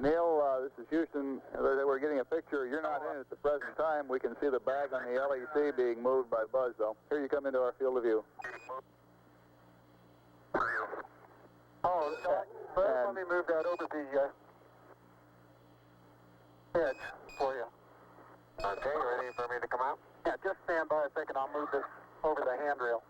Neil, this is Houston. We're getting a picture. You're not in at the present time. We can see the bag on the LEC being moved by Buzz, though. Here you come into our field of view. Oh, Buzz, let me move that over the edge for you. Okay, ready for me to come out? Yeah, just stand by a second. I'll move this over the handrail.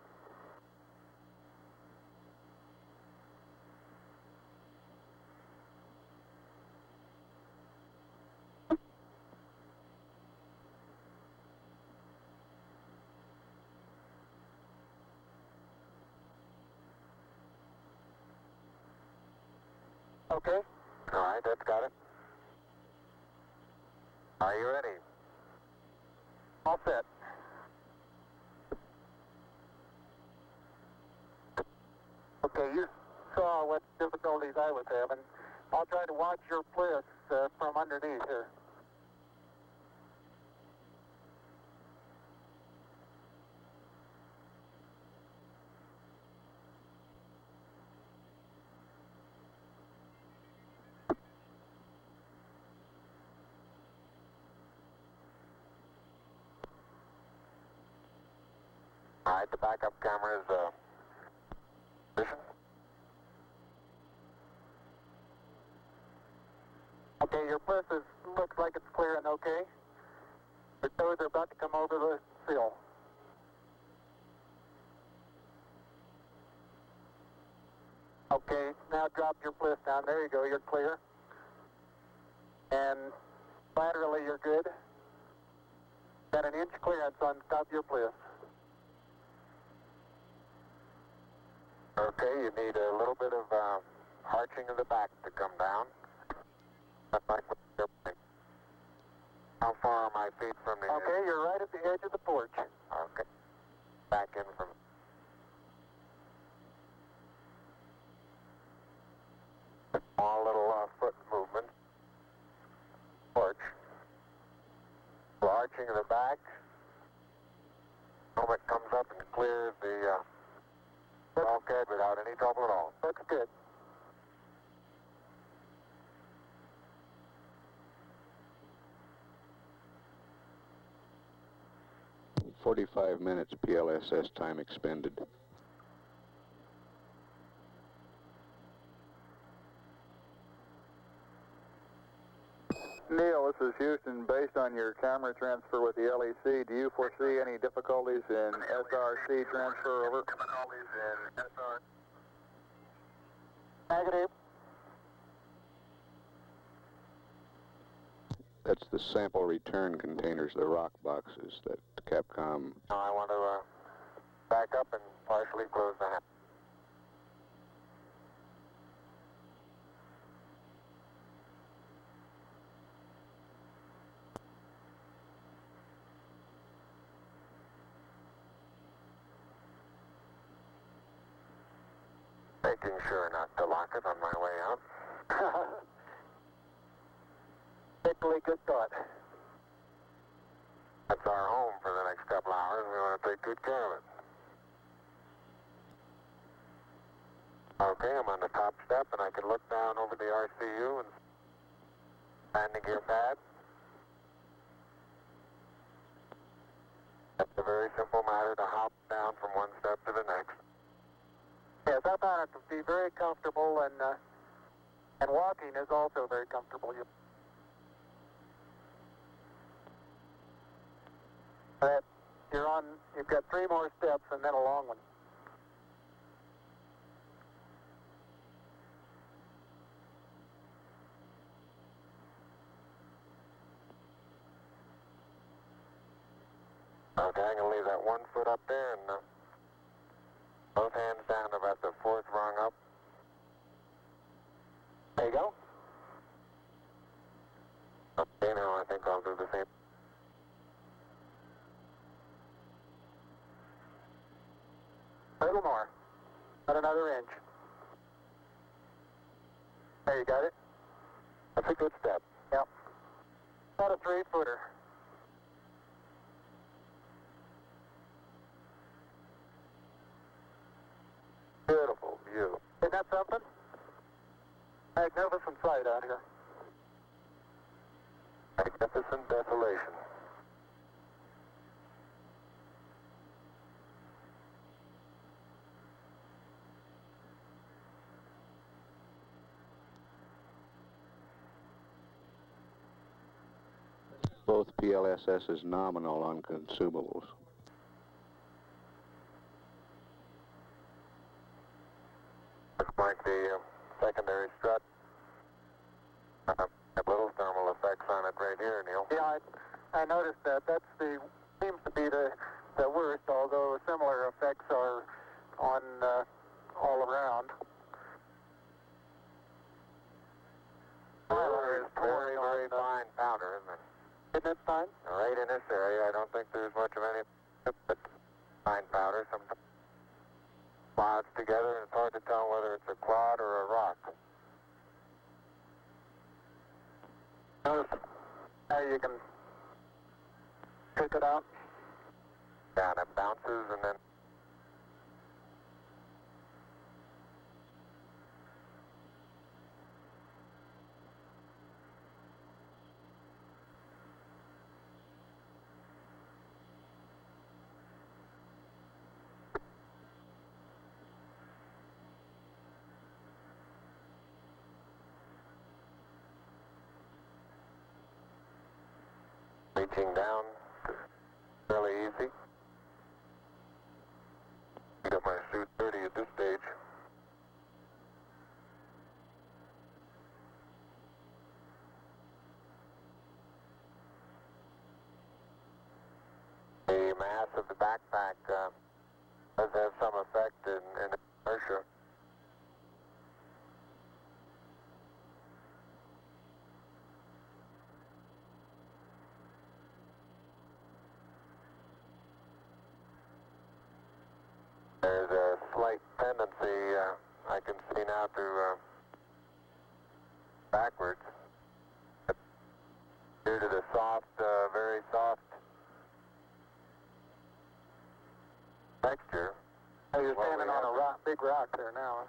Okay. All right, that's got it. Are you ready? All set. Okay, you saw what difficulties I was having. I'll try to watch your bliss from underneath here. All right, the backup camera is position. Okay, your bliss looks like it's clear and okay. The toes are about to come over the sill. Okay, now drop your bliss down. There you go, you're clear. And laterally you're good. Got an inch clearance on top of your bliss. Okay, you need a little bit of arching of the back to come down. How far are my feet from the Okay, you're right at the edge of the porch. Okay. Back in from... Small little foot movement. Porch. Arching of the back. Moment comes up and clears the bulkhead without any trouble at all. Looks good. "45 minutes PLSS time expended." Neil, this is Houston. Based on your camera transfer with the LEC, do you foresee any difficulties in SRC transfer over? Difficulties in SR. Negative. That's the sample return containers, the rock boxes that Capcom... Now I want to back up and partially close the hatch. Making sure not to lock it on my way out. Particularly good thought. That's our home for the next couple hours. We want to take good care of it. Okay, I'm on the top step and I can look down over the RCU and landing gear pad. It's a very simple matter to hop down from one step to the next. Yes, I found it to be very comfortable, and walking is also very comfortable. You've got 3 more steps and then a long one. Okay, I'm going to leave that 1 foot up there and both hands down about the 4th rung up. There you go. Okay, now I think I'll do the same. A little more. About another inch. There, you got it? That's a good step. Yep. About a 3-footer. Beautiful view. Isn't that something? Magnificent sight out here. magnificent desolation. Both PLSS is nominal on consumables. Looks like the secondary strut have little thermal effects on it right here, Neil. Yeah, I noticed that. Seems to be the worst, although similar effects are on all around. There is very, very fine powder, isn't it? Isn't it fine? Right in this area, I don't think there's much of any but fine powder. Some clouds together, and it's hard to tell whether it's a clod or a rock. Notice how you can pick it out. Yeah, and it bounces and then reaching down, fairly easy. Got my suit dirty at this stage. The mass of the backpack does have some effect in inertia. There's a slight tendency I can see now to backwards due to the soft, very soft texture. Oh, you're standing on a rock, big rock there now.